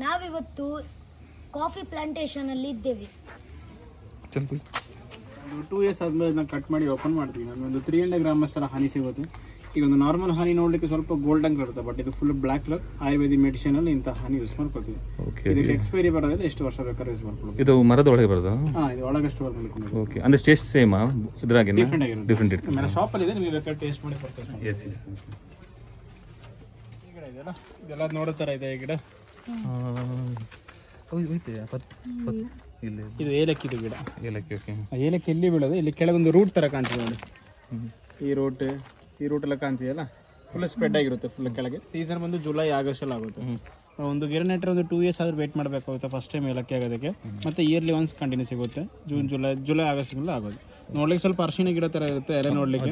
ನಾವಿವತ್ತು coffee plantation ಅಲ್ಲಿ ಇದ್ದೇವೆ. 2 years ಆದ್ಮೇಲೆ ನಾವು ಕಟ್ ಮಾಡಿ ಓಪನ್ ಮಾಡ್ತೀವಿ. ನಮಗೊಂದು 300 ಗ್ರಾಮ್ಸ್ ಹನಿ ಸಿಗುತ್ತೆ. ಈಗ ಒಂದು ನಾರ್ಮಲ್ ಹನಿ ನೋಡ್ಲಿಕ್ಕೆ ಸ್ವಲ್ಪ ಗೋಲ್ಡನ್ ಕರುತ್ತೆ, ಬಟ್ ಇದು full black colour. Ayurvedic medicine ಅಲ್ಲಿ ಇಂಥ ಹನಿ ಯೂಸ್ ಮಾಡ್ಕೊಳ್ತೀವಿ. ಇದಕ್ಕೆ ಎಕ್ಸ್ಪೈರಿ ಬರೋದಿಲ್ಲ, ಎಷ್ಟು ವರ್ಷ ಬೇಕಾದ್ರೆ ಯೂಸ್ ಮಾಡ್ಕೊಳ್ಳೋದು. ಇದು ಮರದ ಒಳಗೆ ಬರೋದು? ಇದು ಒಳಗೆ ಸ್ಟೋರ್ ಮಾಡ್ಕೊಂಡು. ಓಕೆ, ಅಂದ್ರೆ ಟೇಸ್ಟ್ ಸೇಮ್ ಇದ್ರಾಗೆ? ಡಿಫ್ರೆಂಟ್ ಇರುತ್ತೆ. ಆಮೇಲೆ ಶಾಪ್ ಅಲ್ಲಿ ಇದೆ, ನಿಮಗೆ ಬೇಕಾದ್ರೆ ಟೇಸ್ಟ್ ಮಾಡಿ ಕೊಡ್ತೇವೆ. Yes yes. ಈ ಗಿಡ ಇದೆಯಲ್ಲ, ಇದೆಲ್ಲ ನೋಡೋ ಥರ ಇದೆ ಈ ಗಿಡ. ಇದು ಏಲಕ್ಕಿದು ಗಿಡ. ಏಲಕ್ಕಿ. ಓಕೆ. ಏಲಕ್ಕಿ ಎಲ್ಲಿ ಬೀಳೋದು? ಇಲ್ಲಿ ಕೆಳಗೊಂದು ರೂಟ್ ತರ ಕಾಣ್ತದೆ ನೋಡಿ. ಈ ರೂಟ್ ಎಲ್ಲ ಕಾಣ್ತಿದೆಯಲ್ಲ, ಫುಲ್ ಸ್ಪ್ರೆಡ್ ಆಗಿರುತ್ತೆ ಫುಲ್ ಕೆಳಗೆ. ಸೀಸನ್ ಬಂದು ಜುಲೈ ಆಗಸ್ಟ್ ಅಲ್ಲಿ ಆಗುತ್ತೆ. ಒಂದು ಗಿಡ ನೆಟ್ಟರೆ ಒಂದು 2 years ಆದ್ರೂ ವೇಟ್ ಮಾಡಬೇಕಾಗುತ್ತೆ ಫಸ್ಟ್ ಟೈಮ್ ಏಲಕ್ಕಿ ಆಗೋದಕ್ಕೆ. ಮತ್ತೆ ಇಯರ್ಲಿ ಒನ್ಸ್ ಕಂಟಿನ್ಯೂ ಸಿಗುತ್ತೆ. ಜೂನ್ ಜುಲೈ ಆಗಸ್ಟ್ ಆಗೋದು. ನೋಡ್ಲಿಕ್ಕೆ ಸ್ವಲ್ಪ ಅರಿಶಿನ ಗಿಡ ತರ ಇರುತ್ತೆ, ಎಲೆ ನೋಡ್ಲಿಕ್ಕೆ.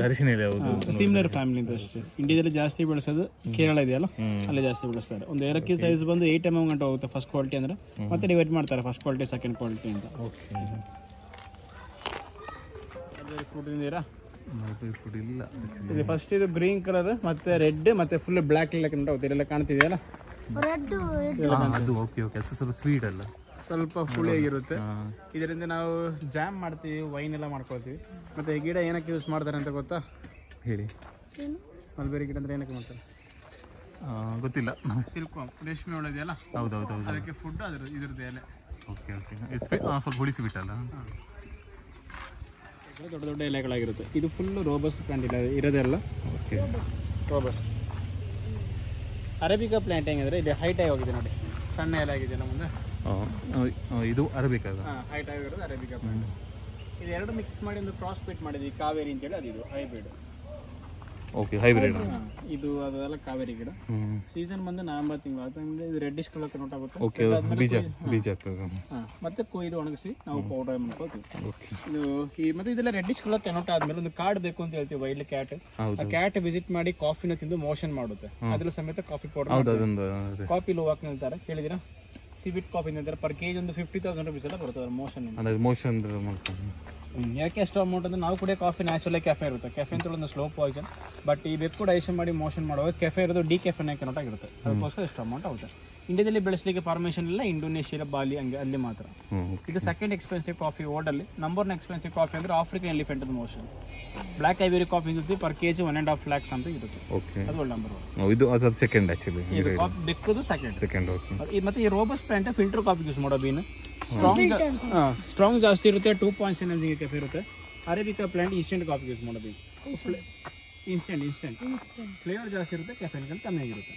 ಸಿಮಿಲರ್ ಫ್ಯಾಮಿಲಿ ಅಂತ ಅಷ್ಟೇ. ಇಂಡಿಯಾದಲ್ಲಿ ಜಾಸ್ತಿ ಬೆಳೆಸೋದು ಕೇರಳ ಇದೆಯಲ್ಲ, ಅಲ್ಲಿ ಜಾಸ್ತಿ ಬೆಳೆಸ್ತಾರೆ. ಒಂದು ಏಲಕ್ಕಿ ಸೈಜ್ ಬಂದು 8 mm ಗಂಟೆ ಹೋಗುತ್ತೆ ಫಸ್ಟ್ ಕ್ವಾಲಿಟಿ ಅಂದ್ರೆ. ಮತ್ತೆ ಡಿವೈಡ್ ಮಾಡ್ತಾರೆ ಫಸ್ಟ್ ಕ್ವಾಲಿಟಿ ಸೆಕೆಂಡ್ ಕ್ವಾಲಿಟಿ ಅಂತ. ಇದು ಫಸ್ಟ್ ಇದು ಗ್ರೀನ್ ಕಲರ್ ಮತ್ತೆ ರೆಡ್ ಮತ್ತೆ ಫುಲ್ ಬ್ಲಾಕ್ ಎಲ್ಲ ಕಾಣ್ತಿದೆಯಲ್ಲ, ಸ್ವಲ್ಪ ಸ್ವೀಟ್ ಅಲ್ಲ, ಸ್ವಲ್ಪ ಹುಳಿಯಾಗಿರುತ್ತೆ. ಇದರಿಂದ ನಾವು ಜಾಮ್ ಮಾಡ್ತೀವಿ, ವೈನ್ ಎಲ್ಲ ಮಾಡ್ಕೊಳ್ತೀವಿ. ಮತ್ತೆ ಈ ಗಿಡ ಏನಕ್ಕೆ ಯೂಸ್ ಮಾಡ್ತಾರೆ ಅಂತ ಗೊತ್ತಾ? ಹೇಳಿ. ಮಲ್ಬೇರಿ ಗಿಡ ಅಂದ್ರೆ ಏನಕ್ಕೆ ಮಾಡ್ತಾರೆ ಗೊತ್ತಿಲ್ಲ. ಸಿಲ್ಕ್ ರೇಷ್ಮೆ ಒಳದೆಯಲ್ಲ, ಹೌದೌದು, ಅದಕ್ಕೆ ಫುಡ್ ಇದ್ರದ್ದು ಎಲೆ. Okay okay. ಸ್ವಲ್ಪ ಹುಳಿ ಸ್ವೀಟ್ ಅಲ್ಲ? ದೊಡ್ಡ ದೊಡ್ಡ ಎಲೆಗಳಾಗಿರುತ್ತೆ. ಇದು ಫುಲ್ ರೋಬಸ್ಟ್ ಪ್ಲಾಂಟ್ ಇರೋದೆಲ್ಲ. Okay, robust. ಅರೇಬಿಕಾ ಪ್ಲಾಂಟ್ ಹೆಂಗಂದ್ರೆ ಇದು ಹೈಟ್ ಆಗಿ ಹೋಗಿದೆ ನೋಡಿ, ಸಣ್ಣ ಎಲೆ ಆಗಿದೆಯಲ್ಲ ಮುಂದೆ. ಇದು ಅರೇಬಿಕಾ. ಹೈಟ್ ಆಗಿರೋದು ಅರೇಬಿಕಾ ಪ್ಲಾಂಟ್. ಇದು ಎರಡು ಮಿಕ್ಸ್ ಮಾಡಿ ಒಂದು ಕ್ರಾಸ್ ಬಿಟ್ ಮಾಡಿದ್ವಿ, ಕಾವೇರಿ ಅಂತೇಳಿ. ಅದು ಇದು ಹೈಬ್ರಿಡ್. Okay, hybrid. ಇದು ಅದೆಲ್ಲ ಕಾವೇರಿ ಗಿಡ. ಸೀಸನ್ ಬಂದು ನವೆಂಬರ್ ತಿಂಗಳು. ಅದಂದ್ರೆ ಇದು ರೆಡ್ಡಿಶ್ ಕಲರ್ ನೋಟ್ ಆಗುತ್ತೆ. ಓಕೆ, ಬೀಜ ಆಗ್ತದೆ. ಮತ್ತೆ ಕೊಯ್ದು ಒಣಗಿಸಿ ನಾವು ಪೌಡರ್ ಮಾಡ್ಕೋತೀವಿ. ಇದು ಮತ್ತೆ ಇದೆಲ್ಲ ರೆಡ್ಡಿಶ್ ಕಲರ್ ಕೆನೋಟ್ ಆದ್ಮೇಲೆ ಒಂದು ಕಾರ್ಡ್ ಬೇಕು ಅಂತ ಹೇಳ್ತೀವಿ, ವೈಲ್ಡ್ ಕ್ಯಾಟ್. ಆ ಕ್ಯಾಟ್ ವಿಸಿಟ್ ಮಾಡಿ ಕಾಫಿನ ತಿಂದು ಮೋಷನ್ ಮಾಡುತ್ತೆ. ಅದ್ರ ಸಮೇತ ಕಾಫಿ ಪೌಡರ್. ಕಾಫಿ ಲೋವಾಕ್ ನಿಲ್ತಾರೆ, ಕೇಳಿದಿರಾ? ಸಿವಿಟ್ ಕಾಫಿ ನಿಲ್ತಾರೆ. ಪರ್ ಕೆಜಿ ಒಂದು 50,000 rupees ಎಲ್ಲ ಬರ್ತದೆ ಮೋಷನ್. ಯಾಕೆ ಅಷ್ಟು ಅಮೌಂಟ್ ಅಂದ್ರೆ ನಾವು ಕುಡಿಯೋ ಕಾಫಿ ನ್ಯಾಚುರಲ್ ಕೆಫೆ ಇರುತ್ತೆ. ಕೆಫೆ ಅಂತ ಒಂದು ಸ್ಲೋ ಪಾಯ್ಸನ್. ಬಟ್ ಈ ಬೆಕ್ಕು ಡೈಜೆಷನ್ ಮಾಡಿ ಮೋಷನ್ ಮಾಡುವಾಗ ಕೆಫೆ ಇರೋದು ಡಿಕೆಫೆನ್ ಕೆನೋಟ್ ಆಗಿರುತ್ತೆ. ಅದಕ್ಕೋಸ್ಕರ ಎಷ್ಟು ಅಮೌಂಟ್ ಆಗುತ್ತೆ. ಇಂಡಿಯಾದಲ್ಲಿ ಬೆಳೆಸಲಿಕ್ಕೆ ಪರ್ಮಿಷನ್ ಇಲ್ಲ, ಇಂಡೋನೇಷಿಯಾ, ಬಾಲಿ ಅಲ್ಲಿ ಮಾತ್ರ. ಇದು ಸೆಕೆಂಡ್ ಎಕ್ಸ್ಪೆನ್ಸಿವ್ ಕಾಫಿ ವರ್ಲ್ಡ್ ಅಲ್ಲಿ. ನಂಬರ್ 1 ಎಕ್ಸ್ಪೆನ್ಸಿವ್ ಕಾಫಿ ಅಂದ್ರೆ African elephant motion. Black ivory coffee ಇರುತ್ತೆ, ಪರ್ ಕೆಜಿ 1.5 lakhs ಅಂತ ಇರುತ್ತೆ. ಅದು ವರ್ಲ್ಡ್ ನಂಬರ್ 1. ಇದು ಅದರ ಸೆಕೆಂಡ್ ಆಕ್ಚುಲಿ. ಇದು ಕಾಫಿ ಬೆಕ್ಕದು ಸೆಕೆಂಡ್. ಓಕೆ. ಮತ್ತೆ ಈ robust plant filter coffee use ಮಾಡೋ ಬೀನ್. ಸ್ಟ್ರಾಂಗ್ ಜಾಸ್ತಿ ಇರುತ್ತೆ, 2.7 ಕೆಫೆ ಇರುತ್ತೆ. Arabica plant instant coffee use ಮಾಡೋದು. ಇನ್ಸ್ಟೆಂಟ್ ಫ್ಲೇವರ್ ಜಾಸ್ತಿ ಇರುತ್ತೆ, ಕೆಫೆನ್ ಕಮ್ಮಿ ಆಗಿರುತ್ತೆ.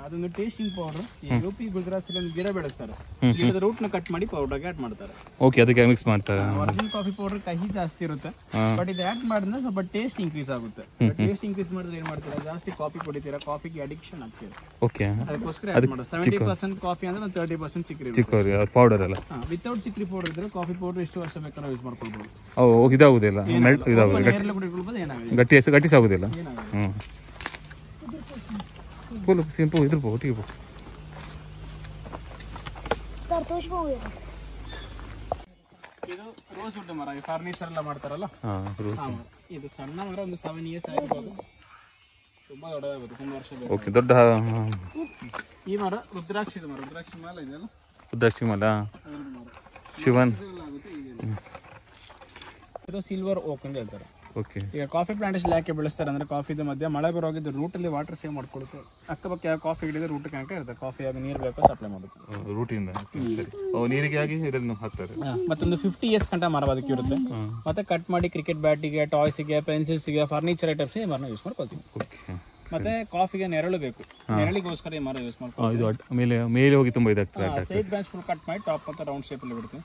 ಅದೊಂದು ಟೇಸ್ಟಿಂಗ್ ಪೌಡರ್. ಯುಪಿ ಗುಜರಾತ್ ಒಂದು ಗಿಡ ಬೆಳೆಸ್ತಾರೆ, ಗಿಡದ ರೂಟ್ ನ ಕಟ್ ಮಾಡಿ ಪೌಡರ್ ಆಡ್ ಮಾಡ್ತಾರೆ. ಓಕೆ, ಅದಕ್ಕೆ ಮಿಕ್ಸ್ ಮಾಡ್ತಾರೆ. ಒರಿಜಿನಲ್ ಕಾಫಿ ಪೌಡರ್ ಕಹಿ ಜಾಸ್ತಿ ಇರುತ್ತೆ, ಬಟ್ ಇದು ಆಡ್ ಮಾಡಿದ್ರೆ ಸ್ವಲ್ಪ ಟೇಸ್ಟ್ ಇನ್ಕ್ರೀಸ್ ಆಗುತ್ತೆ. ಟೇಸ್ಟ್ ಇನ್ಕ್ರೀಸ್ ಮಾಡಿದ್ರೆ ಏನ್ ಮಾಡ್ತೀರಾ, ಜಾಸ್ತಿ ಕಾಫಿ ಕುಡಿತೀರಾ, ಕಾಫಿಗೆ ಅಡಿಕ್ಷನ್ ಆಗ್ತೀರಾ. ಓಕೆ, ಅದಕ್ಕೋಸ್ಕರ ಆಡ್ ಮಾಡೋದು. 70% ಕಾಫಿ ಅಂದ್ರೆ 30% ಚಿಕ್ರಿ ಪೌಡರ್ ಅಲ್ಲ. ವಿತೌಟ್ ಚಿಕ್ರಿ ಪೌಡರ್ ಇದ್ರೆ ಕಾಫಿ ಪೌಡರ್ ಎಷ್ಟು ವರ್ಷ ಬೇಕಾದ್ರೂ ಯೂಸ್ ಮಾಡ್ಕೊಳ್ಬಹುದು. ಇದಾಗುದಿಲ್ಲ, ಗಟ್ಟಿ ಆಗುದಿಲ್ಲ. ಫುಲ್ ಸಿಂಪಲ್ ಇದ್ರ ಒಟ್ಟಿಗೆ ಇದು ರೋಸ್ ವುಡ್ ಮರ, ಫರ್ನಿಚರ್ ಎಲ್ಲ ಮಾಡ್ತಾರಲ್ಲ. ಇದು ಸಣ್ಣ ಮರ, ಒಂದು 7 years ಆಗಿರ್ಬೋದು. ತುಂಬಾ ದೊಡ್ಡದಾಗುತ್ತೆ, ತುಂಬಾ ವರ್ಷ ಬೇಕು. ಓಕೆ, ದೊಡ್ಡ. ಈ ಮರ ರುದ್ರಾಕ್ಷಿ ಮರ, ರುದ್ರಾಕ್ಷಿ ಮಾಲ ಇದೆಯಲ್ಲ, ರುದ್ರಾಕ್ಷಿ ಮಾಲ, ಶಿವನ್. ಇದು ಸಿಲ್ವರ್ ಓಕ್ ಅಂತ ಹೇಳ್ತಾರೆ. ಓಕೆ. ಈಗ ಕಾಫಿ ಪ್ಲಾಂಟೇಶನ್ ಯಾಕೆ ಬೆಳೆಸ್ತಾರೆ ಅಂದ್ರೆ, ಕಾಫಿದ ಮಧ್ಯೆ ಮಳೆ ಬರೋಗಿದ್ದು ರೂಟ್ ಅಲ್ಲಿ ವಾಟರ್ ಸೇವ್ ಮಾಡ್ಕೊಳುತ್ತೆ. ಅಕ್ಕಪಕ್ಕ ಯಾವ ಕಾಫಿ ಗಿಡದ ರೂಟ್ ಕನೆಕ್ಟ್ ಇರುತ್ತೆ. ಕಾಫಿ ಆಗಿ ನೀರು ಬೇಕೋ ಸಪ್ಲೈ ಮಾಡುತ್ತೆ ರೂಟಿಂದ. ನೀರಿಗೆ ಆಗಿ ಇದನ್ನು ಹಾಕ್ತಾರೆ. ಮತ್ತೊಂದು 50 years ಗಂಟ ಮರ ಅದಕ್ಕೆ ಇರುತ್ತೆ. ಮತ್ತೆ ಕಟ್ ಮಾಡಿ ಕ್ರಿಕೆಟ್ ಬ್ಯಾಟಿಗೆ, ಟಾಯ್ಸ್ಗೆ, ಪೆನ್ಸಿಲ್ಸ್ಗೆ, ಫರ್ನಿಚರ್ ಐಟಮ್ಸ್ ಈ ಮರನ ಯೂಸ್ ಮಾಡ್ಕೊಳ್ತೀವಿ. ಮತ್ತೆ ಕಾಫಿಗೆ ನೆರಳು ಬೇಕು, ನೆರಳಿಗೋಸ್ಕರ ಈ ಮರ ಯೂಸ್ ಮಾಡ್ಕೊಳ್ತೀವಿ. ಮೇಲೆ ಹೋಗಿ ತುಂಬಾ ಇದಾಗ್ತದೆ. ಸೈಡ್ ಬ್ರಾಂಚ್ ಫುಲ್ ಕಟ್ ಮಾಡಿ ಟಾಪ್ ಮತ್ತೆ ರೌಂಡ್ ಶೇಪ್ ಅಲ್ಲಿ ಬಿಡುತ್ತೆ.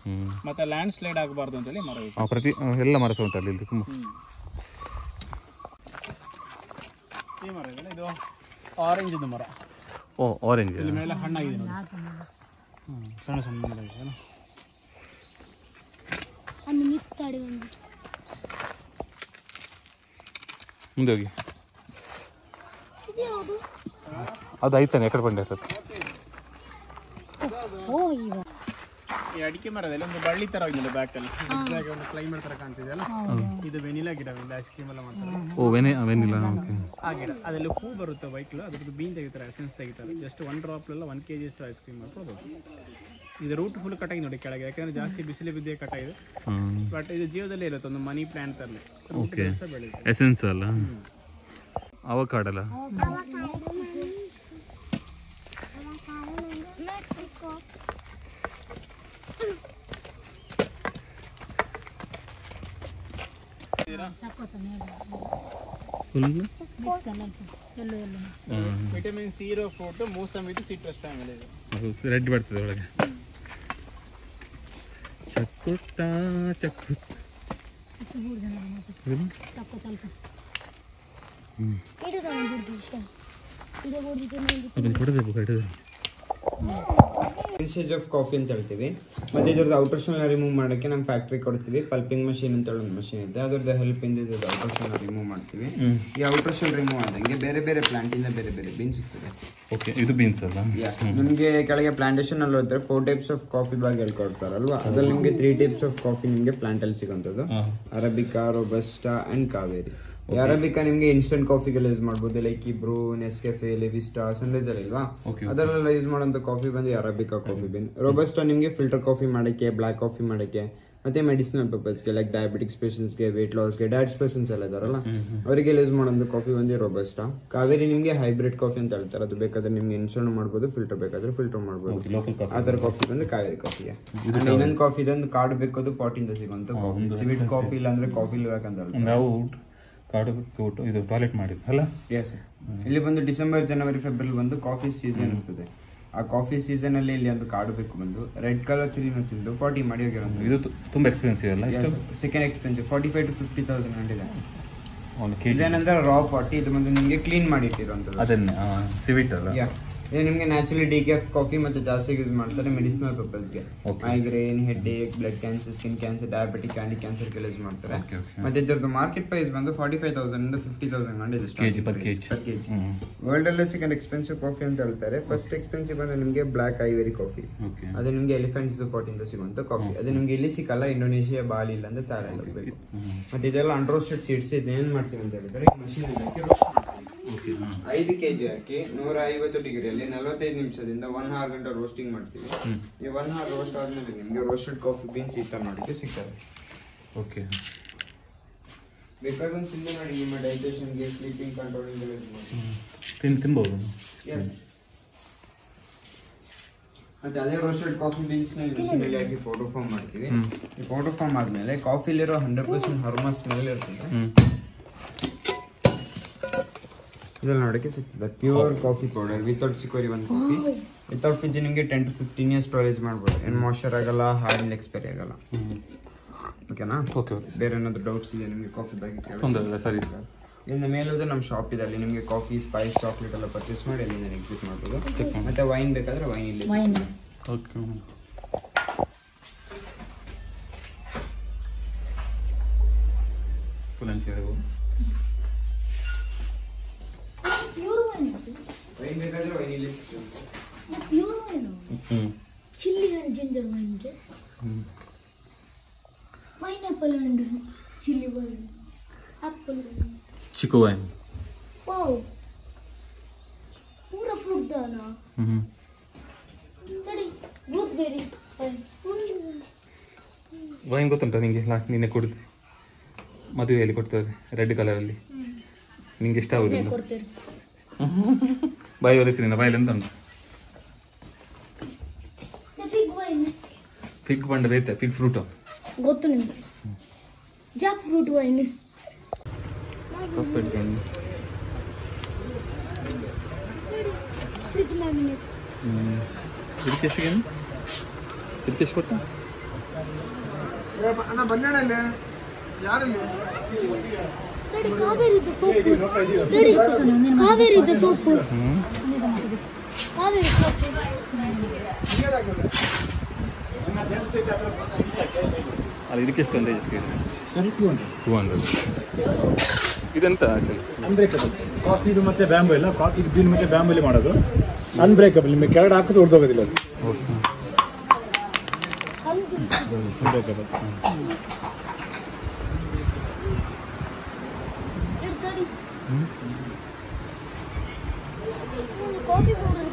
ಮತ್ತೆ ಲ್ಯಾಂಡ್ ಸ್ಲೈಡ್ ಆಗಬಾರ್ದು ಅಂತ ಹೇಳಿ ಮರ ಯೂಸ್. ಪ್ರತಿ ಎಲ್ಲ ಮರ ಸಹ ಉಂಟಲ್ಲಿ ಇಲ್ಲಿ ತುಂಬಾ. ಈ ಮರ ಇದು ಆರೆಂಜ್ ಇದು ಮರ. ಓ, ಆರೆಂಜ್. ಇಲ್ಲಿ ಮೇಲೆ ಹಣ್ಣಾಗಿದೆ ನೋಡಿ, ಸಣ್ಣ ಸಣ್ಣ ಮರ. ಮುಂದೆ ಹೋಗಿ. ಅದು ಐತಾನೆ ಎಕಡೆ ಬಂಡೆ ಈ ಅಡಿಕೆ ಮರದಲ್ಲಿ ಒಂದು ಬಳ್ಳಿ ತರ ಹೋಗಿಲ್ಲ ಬ್ಯಾಕಲ್ಲಿ ಒಂದು ಕ್ಲೈಮೇಟ್ ತರ ಕಾಣ್ತಿದೆಯಲ್ಲ, ಇದು ವೆನಿಲಾ ಗಿಡ, ಐಸ್ ಕ್ರೀಮ್ ಎಲ್ಲ ಮಾಡ್ತಾರೆ. ಓ ವೆನಿಲಾ. ಆ ಗಿಡ ಅದರಲ್ಲಿ ಹೂ ಬರುತ್ತೆ ವೈಟ್ಲು, ಅದ್ರದ್ದು ಬೀನ್ ತೆಗಿತಾರೆ, ಎಸೆನ್ಸ್ ತೆಗಿತಾರೆ. ಜಸ್ಟ್ 1 ಡ್ರಾಪ್ಲೆಲ್ಲ 1 kg ಅಷ್ಟು ಐಸ್ ಕ್ರೀಮ್ ಮಾಡ್ಬೋದು. ಇದು ರೂಟ್ ಫುಲ್ ಕಟಾಗಿ ನೋಡಿ ಕೆಳಗೆ, ಯಾಕಂದ್ರೆ ಜಾಸ್ತಿ ಬಿಸಿಲು ಬಿದ್ದೇ ಕಟಾಗಿದೆ. ಬಟ್ ಇದು ಜೀವದಲ್ಲಿ ಇರುತ್ತೆ, ಒಂದು ಮನಿ ಪ್ಲಾಂಟ್ ತರಲೆ ಬೆಳೆಯುತ್ತೆ. ಎಸೆನ್ಸ್ ಅಲ್ಲ, ಅವಕಾಡಲ್ಲ. ವಿಟಮಿನ್ ಸಿ ಇರೋ ಫ್ರೂಟ್ ಮೂಸಂಬಿ ಇದು ಸಿಟ್ರಸ್ ಫ್ಯಾಮಿಲಿ. ಇದು ರೆಡ್ ಬರ್ತದೆ ಒಳಗೆ. ಚಕ್ಕುತ್ತ ಚಕ್ಕುತ್ತ ಯೂಸೇಜ್ ಆಫ್ ಕಾಫಿ ಅಂತ ಹೇಳ್ತೀವಿ. ಮತ್ತೆ ಇದ್ರದ್ದು ಔಟರ್ ಶೆಲ್ ರಿಮೂವ್ ಮಾಡೋಕ್ಕೆ ನಮ್ಮ ಫ್ಯಾಕ್ಟ್ರಿ ಕೊಡ್ತೀವಿ. ಪಲ್ಪಿಂಗ್ ಮಷೀನ್ ಅಂತ ಒಂದು ಮಷೀನ್ ಇದೆ, ಅದ್ರದ್ದು ಹೆಲ್ಪ್ ಇಂದ ಇದ್ರದ್ದು ಔಟರ್ ಶೆಲ್ ರಿಮೂವ್ ಮಾಡ್ತೀವಿ. ಈ ಔಟರ್ ಶೆಲ್ ರಿಮೂವ್ ಆದಂಗೆ ಬೇರೆ ಬೇರೆ ಪ್ಲಾಂಟ್ ಇಂದ ಬೇರೆ ಬೇರೆ ಬೀನ್ಸ್ ಸಿಗ್ತದೆ. ಓಕೆ, ಇದು ಬೀನ್ಸ್ ಅಲ್ಲ? ನಿಮಗೆ ಕೆಳಗೆ ಪ್ಲಾಂಟೇಶನ್ ಅಲ್ಲಿ ಹೋದ್ರೆ 4 ಟೈಪ್ಸ್ ಆಫ್ ಕಾಫಿ ಬಾಗ್ ಹೇಳ್ಕೊಡ್ತಾರಲ್ವಾ, ಅದ್ರಲ್ಲಿ ನಿಮಗೆ 3 ಟೈಪ್ಸ್ ಆಫ್ ಕಾಫಿ ನಿಮಗೆ ಪ್ಲಾಂಟ್ ಅಲ್ಲಿ ಸಿಗುವಂಥದ್ದು. Arabica, robusta and Cauvery. Arabica ನಿಮಗೆ ಇನ್ಸ್ಟೆಂಟ್ ಕಾಫಿಗೆಲ್ಲ ಯೂಸ್ ಮಾಡ್ಬೋದು, ಲೈಕ್ ಈ ಬ್ರೂ, ನೆಸ್ಕೆಫೆ, ಲೆವಿಸ್ಟಾ, ಸನ್ರೈಸ್ ಅಲ್ಲಿ ಇಲ್ವಾ, ಅದರಲ್ಲೆಲ್ಲ ಯೂಸ್ ಮಾಡೋಂಥ ಕಾಫಿ ಬಂದು ಅರಬಿಕಾ ಕಾಫಿ ಬೀನ್. ರೋಬಸ್ಟಾ ನಿಮಗೆ ಫಿಲ್ಟರ್ ಕಾಫಿ ಮಾಡೋಕ್ಕೆ, ಬ್ಲ್ಯಾಕ್ ಕಾಫಿ ಮಾಡೋಕ್ಕೆ, ಮತ್ತೆ ಮೆಡಿಸಿನಲ್ ಪರ್ಪಸ್ಗೆ, ಲೈಕ್ ಡಯಾಬಿಟಿಕ್ಸ್ ಪೇಷಂಟ್ಸ್ಗೆ, ವೇಟ್ ಲಾಸ್ಗೆ, ಡಯಟ್ಸ್ ಪರ್ಸನ್ಸ್ ಎಲ್ಲ ಇದಾರಲ್ಲ ಅವರಿಗೆ ಯೂಸ್ ಮಾಡೋದು ಕಾಫಿ ಬಂದು ರೋಬಸ್ಟಾ. ಕಾವೇರಿ ನಿಮಗೆ ಹೈಬ್ರಿಡ್ ಕಾಫಿ ಅಂತ ಹೇಳ್ತಾರೆ, ಅದು ಬೇಕಾದ್ರೆ ನಿಮ್ಗೆ ಇನ್ಸ್ಟೆಂಟ್ ಮಾಡ್ಬೋದು, ಫಿಲ್ಟರ್ ಬೇಕಾದ್ರೆ ಫಿಲ್ಟರ್ ಮಾಡ್ಬೋದು. ಆ ಥರ ಕಾಫಿ ಬಂದು ಕಾವೇರಿ ಕಾಫಿಗೆ. ಇನ್ನೊಂದು ಕಾಫಿ ಇದೊಂದು ಕಾರ್ಡ್ ಬೇಕೋದು ಪಾಟಿಂದ ಸಿಗುವಂಥ ಕಾಫಿ, ಸ್ವೀಟ್ ಕಾಫಿ ಇಲ್ಲ ಅಂದ್ರೆ ಕಾಫಿ ಬೇಕಂತ ಹೇಳ್ತಾರೆ. ಇದು ಟಾಯ್ಲೆಟ್ ಮಾಡಿದ್ದು ಅಲ್ಲ? ಎಸ್. ಇಲ್ಲಿ ಬಂದು ಡಿಸೆಂಬರ್, ಜನವರಿ, ಫೆಬ್ರವರಿ ಬಂದು ಕಾಫಿ ಸೀಸನ್ ಇರ್ತದೆ. ಆ ಕಾಫಿ ಸೀಸನ್ ಅಲ್ಲಿ ಇಲ್ಲಿ ಒಂದು ಕಾಡು ಬೇಕು ಬಂದು ರೆಡ್ ಕಲರ್ ಚಿಲ್ಲಿನ ತಿಂದು ಪಾಟಿ ಮಾಡಿ ಹೋಗಿರೋದು. ಇದು ತುಂಬಾ ಎಕ್ಸ್ಪೆನ್ಸಿವ್ ಅಲ್ಲ? Second expensive 45,000 to 50,000 ಗಂಟಿದೆ. ಇದೇನಂದ್ರೆ ರಾ ಪಾಟಿ, ಇದು ಬಂದು ನಿಮಗೆ ಕ್ಲೀನ್ ಮಾಡಿ ಇಟ್ಟಿರೋಂಥದ್ದು. ಅದನ್ನೇ ಸಿವಿಟ್ ಅಲ್ಲ? ಇದು ನಿಮಗೆ ನ್ಯಾಚುರಲಿ ಡಿಕೆಫ್ ಕಾಫಿ ಮತ್ತೆ ಜಾಸ್ತಿ ಯೂಸ್ ಮಾಡ್ತಾರೆ ಮೆಡಿಸಿನಲ್ ಪರ್ಪಸ್ಗೆ. Migraine, headache, blood cancer, skin cancer, diabetic, candy ಕ್ಯಾನ್ಸರ್ಗೆ ಯೂಸ್ ಮಾಡ್ತಾರೆ. ಮತ್ತೆ ಇದ್ರದ್ದು ಮಾರ್ಕೆಟ್ ಪ್ರೈಸ್ ಬಂದು 45,000 ಇಂದ 50,000 ಗಂಟೆ per kg. ವರ್ಲ್ಡ್ ಅಲ್ಲೇ ಸೆಕೆಂಡ್ ಎಕ್ಸ್ಪೆನ್ಸಿವ್ ಕಾಫಿ ಅಂತ ಹೇಳ್ತಾರೆ. ಫಸ್ಟ್ ಎಕ್ಸ್ಪೆನ್ಸಿವ್ ಬಂದು ನಿಮಗೆ ಬ್ಲಾಕ್ ಐವರಿ ಕಾಫಿ, ಅದು ನಿಮಗೆ ಎಲಿಫೆಂಟ್ಸ್ ಪಾಟ್ ಇಂದ ಸಿಗುವಂತ ಕಾಫಿ. ಅದು ನಿಮ್ಗೆ ಇಲ್ಲಿ ಸಿಕ್ಕಲ್ಲ, ಇಂಡೋನೇಷಿಯಾ, ಬಾಲಿ ಇಲ್ಲ ಅಂದ್ರೆ ಥಾಯ್ಲೆಂಡ್ ಹೋಗ್ಬೇಕು. ಮತ್ತೆ ಇದೆಲ್ಲ ಅನ್ರೋಸ್ಟೆಡ್ ಸೀಡ್ಸ್. ಇದೇನ್ ಮಾಡ್ತೀವಿ ಅಂತ ಹೇಳಿದ್ರೆ ಮಷೀನ್ ರೋಸ್ಟ್ ಮಾಡ್ತೀವಿ. 5 kg ಹಾಕಿ 150 ಡಿಗ್ರಿಯಲ್ಲಿ 45 ನಿಮಿಷದಿಂದ 1 hour ಗಂಟೆ ರೋಸ್ಟಿಂಗ್ ಮಾಡ್ತೀವಿ. ಈ 1 hour ರೋಸ್ಟ್ ಆದ್ಮೇಲೆ ನಿಮ್ಗೆ ರೋಸ್ಟೆಡ್ ಕಾಫಿ ಬೀನ್ಸ್ ಈ ತರ ನೋಡಕ್ಕೆ ಸಿಗ್ತದೆ. ಓಕೆ, ಬೇಕಾದಂತ ತಿಂದು ಮಾಡಿ ನಿಮ್ಮ ಡೈಜೆಷನ್ಗೆ, ಸ್ಲೀಪಿಂಗ್ ಕಂಟ್ರೋಲಿಂಗ್ ತಿನ್ಬಹುದು. ಮತ್ತೆ ಅದೇ ರೋಸ್ಟೆಡ್ ಕಾಫಿ ಬೀನ್ಸ್ ನ ಮಿಷಿನಲ್ಲಿ ಹಾಕಿ ಪೌಡರ್ ಫಾರ್ಮ್ ಮಾಡ್ತೀವಿ. ಈ ಪೌಡರ್ ಫಾರ್ಮ್ ಆದ್ಮೇಲೆ ಕಾಫಿಲಿರೋ 100% ಹರ್ಮ ಸ್ಮೆಲ್ ಇರ್ತದೆ, ಇದೆಲ್ಲ ನೋಡಕ್ಕೆ ಸಿಗ್ತದೆ. ಪ್ಯೂರ್ ಕಾಫಿ ಪೌಡರ್ ವಿತೌಟ್ ಸಿಕೋರಿ ಒಂದು ಕಾಫಿ. ವಿತೌಟ್ ಫ್ರಿಜ್ ನಿಮಗೆ 10 to 15 years ಸ್ಟೋರೇಜ್ ಮಾಡ್ಬೋದು. ಏನು ಮಾಯ್ಶ್ಚರ್ ಆಗಲ್ಲ, ಹಾರ್ಡ್ ಎಕ್ಸ್ಪೈರಿ ಆಗಲ್ಲ. ಓಕೆನಾ? ಓಕೆ. ಬೇರೆ ಏನಾದ್ರು ಡೌಟ್ಸ್ ಇದೆ ನಿಮಗೆ ಕಾಫಿ ಬಗ್ಗೆ ಕೇಳಿ. ಸರಿ. ಇನ್ನು ಮೇಲುದು ನಮ್ಮ ಶಾಪ್ ಇದೆ, ಅಲ್ಲಿ ನಿಮಗೆ ಕಾಫಿ, ಸ್ಪೈಸ್, ಚಾಕ್ಲೇಟ್ ಎಲ್ಲ ಪರ್ಚೇಸ್ ಮಾಡಿ ಅಲ್ಲಿಂದ ಎಕ್ಸಿಟ್ ಮಾಡ್ಬೋದು. ಮತ್ತೆ ವೈನ್ ಬೇಕಾದ್ರೆ ವೈನ್ ಇಲ್ಲಿ. ಓಕೆ. ವೈನ್ ಬೇಕಾದ್ರೆ ವೈನ್ ಇಲ್ಲಿ. Pure wine, chilli and ginger ವೈನ್ಗೆ pineapple and chilli wine, apple wine, chikoo wine. Wow, ಪೂರಾ ಫ್ರೂಟ್ ದಾನಾ. ನೋಡಿ, ಗೂಸ್ಬೆರಿ ವೈನ್ ಗೊತ್ತುಂಟ ನಿಂಗೆ? ಲಾಸ್ಟ್ ನಿನ್ನೆ ಕುಡಿದು ಮದುವೆಯಲ್ಲಿ ಕೊಡ್ತಾರೆ ರೆಡ್ ಕಲರಲ್ಲಿ. ನಿಂಗೆ ಇಷ್ಟ ಆಗುದಿಲ್ಲ? ಬಾಯಿ ಒಲಿಸಿ ನಿನ್ನ ಬಾಯಲ್ಲಿ ಎಂತ ಉಂಟು? ಫಿಗ್ ಬಂಡ ರೈತ, ಫಿಗ್ ಫ್ರೂಟ್ ಗೊತ್ತು ನಿಮ್ಗೆ? Jack fruit wine. Fridge magnet. ಇದಕ್ಕೆ ಎಷ್ಟು ಏನು? ಇದಕ್ಕೆ ಎಷ್ಟು ಕೊಟ್ಟ? ಅಣ್ಣ ಬನ್ನಣ್ಣಲ್ಲಿ ಯಾರಲ್ಲಿ ಕಾವೇರಿದ ಸೋಪು. ಕಾವೇರಿದ ಸೋಪು. ಕಾವೇರಿ ಸೋಪು. ಅಲ್ಲ, ಇದಕ್ಕೆ ಎಷ್ಟು ಅಂತ? ಸರಿ, 200. ಇದೆಂತ ಆಕ್ಚುಲಿ? Unbreakable coffee. ಇದು ಮತ್ತೆ ಬ್ಯಾಂಬು ಇಲ್ಲ, ಕಾಫಿ ಬೀನ್ ಮತ್ತೆ ಬ್ಯಾಂಬಲ್ಲಿ ಮಾಡೋದು. ಅನ್ಬ್ರೇಕಬಲ್, ನಿಮಗೆ ಕೆಳಗಡೆ ಹಾಕಿದ್ರೆ ಹೊಡೆದೋಗೋದಿಲ್ಲ ಅದು. unbreakable. ಕಾಫಿ ಪೌಡರ್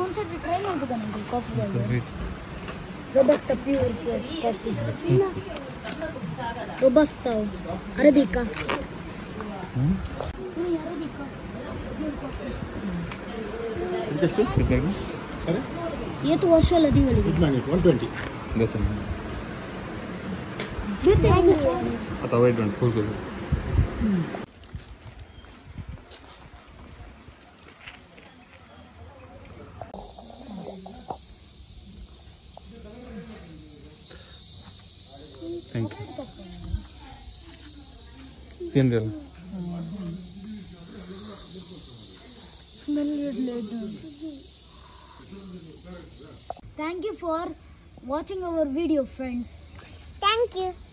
ಒಂದ್ಸತಿ ಟ್ರೈ ಮಾಡ್ಬೇಕಾ ನನಗೆ coffee powder robusta pure coffee robusta arabica ಎಷ್ಟು ಸರಿ ये तो वर्ष लदी वाली ಗುಡ್ ಮ್ಯಾಗ್ನೆಟ್ 120 ಅಥವಾ ವೇಟ್ ಮಾಡಿ ಫುಲ್ ಥ್ಯಾಂಕ್ ಯು ತಿಂದಿಲ್ಲ Thank you for watching our video, friends. Thank you.